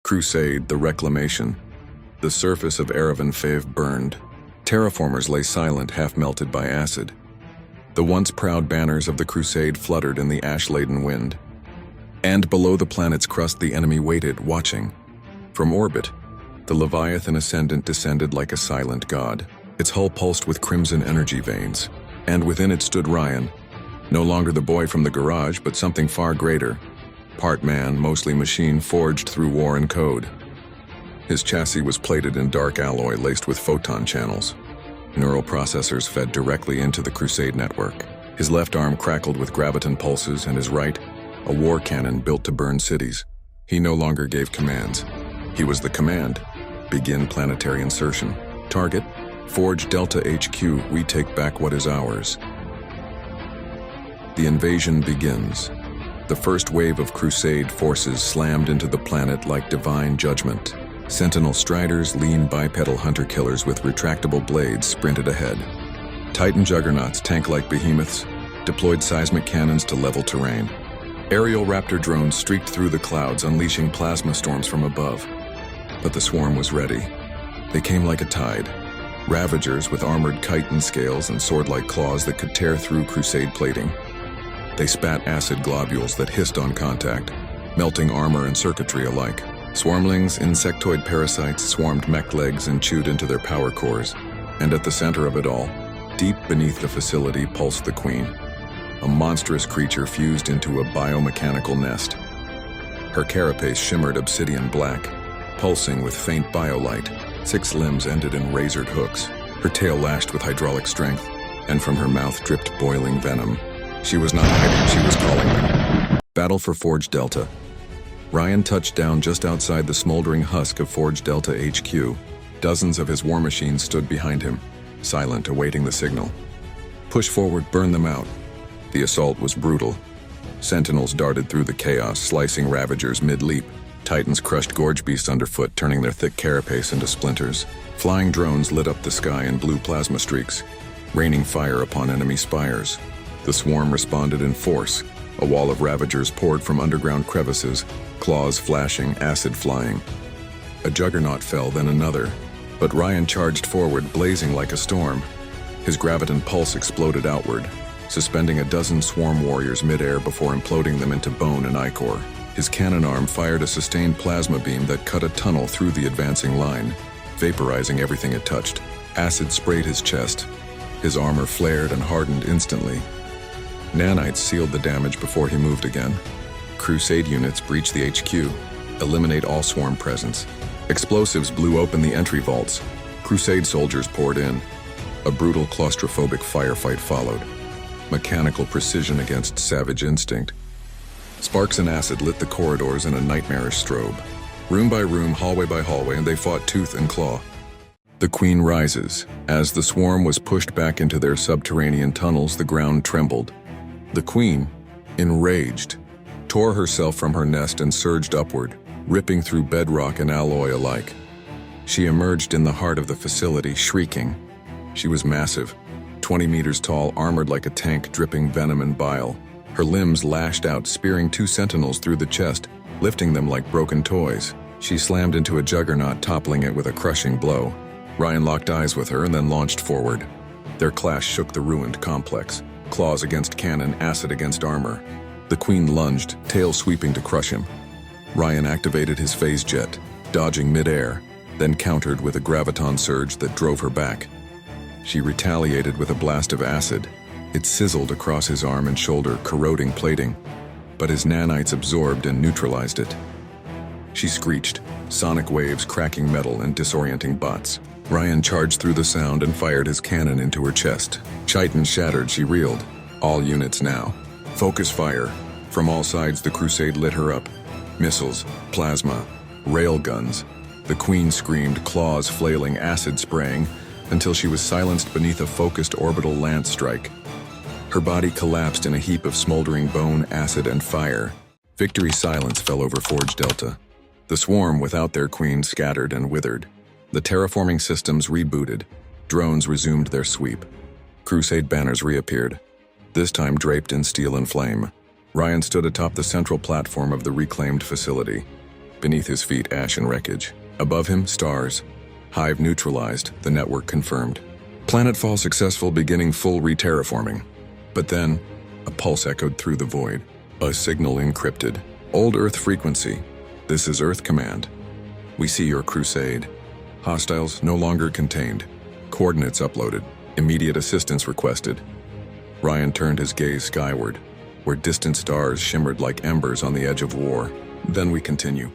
Crusade, the reclamation. The surface of Erevan Fave burned. Terraformers lay silent, half-melted by acid. The once proud banners of the Crusade fluttered in the ash-laden wind. And below the planet's crust the enemy waited, watching. From orbit, the Leviathan Ascendant descended like a silent god. Its hull pulsed with crimson energy veins. And within it stood Ryan, no longer the boy from the garage, but something far greater. Part man, mostly machine, forged through war and code. His chassis was plated in dark alloy laced with photon channels. Neural processors fed directly into the Crusade network. His left arm crackled with graviton pulses, and his right, a war cannon built to burn cities. He no longer gave commands. He was the command. Begin planetary insertion. Target, Forge Delta HQ, we take back what is ours. The invasion begins. The first wave of Crusade forces slammed into the planet like divine judgment. Sentinel Striders, lean bipedal hunter-killers with retractable blades sprinted ahead. Titan juggernauts, tank-like behemoths, deployed seismic cannons to level terrain. Aerial Raptor drones streaked through the clouds, unleashing plasma storms from above. But the swarm was ready. They came like a tide. Ravagers with armored chitin scales and sword-like claws that could tear through Crusade plating. They spat acid globules that hissed on contact, melting armor and circuitry alike. Swarmlings, insectoid parasites, swarmed mech legs and chewed into their power cores. And at the center of it all, deep beneath the facility, pulsed the Queen. A monstrous creature fused into a biomechanical nest. Her carapace shimmered obsidian black, pulsing with faint biolight. 6 limbs ended in razored hooks. Her tail lashed with hydraulic strength, and from her mouth dripped boiling venom. She was not hiding, she was calling them. Battle for Forge Delta. Ryan touched down just outside the smoldering husk of Forge Delta HQ. Dozens of his war machines stood behind him, silent, awaiting the signal. Push forward, burn them out. The assault was brutal. Sentinels darted through the chaos, slicing Ravagers mid-leap. Titans crushed gorge beasts underfoot, turning their thick carapace into splinters. Flying drones lit up the sky in blue plasma streaks, raining fire upon enemy spires. The swarm responded in force. A wall of Ravagers poured from underground crevices, claws flashing, acid flying. A juggernaut fell, then another. But Ryan charged forward, blazing like a storm. His graviton pulse exploded outward, suspending a dozen swarm warriors midair before imploding them into bone and ichor. His cannon arm fired a sustained plasma beam that cut a tunnel through the advancing line, vaporizing everything it touched. Acid sprayed his chest. His armor flared and hardened instantly. Nanites sealed the damage before he moved again. Crusade units breached the HQ, eliminate all swarm presence. Explosives blew open the entry vaults. Crusade soldiers poured in. A brutal claustrophobic firefight followed. Mechanical precision against savage instinct. Sparks and acid lit the corridors in a nightmarish strobe. Room by room, hallway by hallway, and they fought tooth and claw. The Queen rises. As the swarm was pushed back into their subterranean tunnels, the ground trembled. The Queen, enraged, tore herself from her nest and surged upward, ripping through bedrock and alloy alike. She emerged in the heart of the facility, shrieking. She was massive, 20 meters tall, armored like a tank, dripping venom and bile. Her limbs lashed out, spearing 2 sentinels through the chest, lifting them like broken toys. She slammed into a juggernaut, toppling it with a crushing blow. Ryan locked eyes with her and then launched forward. Their clash shook the ruined complex. Claws against cannon, acid against armor. The Queen lunged, tail sweeping to crush him. Ryan activated his phase jet, dodging midair, then countered with a graviton surge that drove her back. She retaliated with a blast of acid. It sizzled across his arm and shoulder, corroding plating, but his nanites absorbed and neutralized it. She screeched, sonic waves cracking metal and disorienting bots. Ryan charged through the sound and fired his cannon into her chest. Chitin shattered, she reeled. All units now. Focus fire. From all sides, the Crusade lit her up. Missiles, plasma, rail guns. The Queen screamed, claws flailing, acid spraying, until she was silenced beneath a focused orbital lance strike. Her body collapsed in a heap of smoldering bone, acid, and fire. Victory silence fell over Forge Delta. The swarm, without their Queen, scattered and withered. The terraforming systems rebooted. Drones resumed their sweep. Crusade banners reappeared, this time draped in steel and flame. Ryan stood atop the central platform of the reclaimed facility. Beneath his feet, ash and wreckage. Above him, stars. Hive neutralized, the network confirmed. Planetfall successful, beginning full re-terraforming. But then, a pulse echoed through the void. A signal encrypted. Old Earth frequency. This is Earth Command. We see your Crusade. Hostiles no longer contained. Coordinates uploaded. Immediate assistance requested. Ryan turned his gaze skyward, where distant stars shimmered like embers on the edge of war. Then we continue.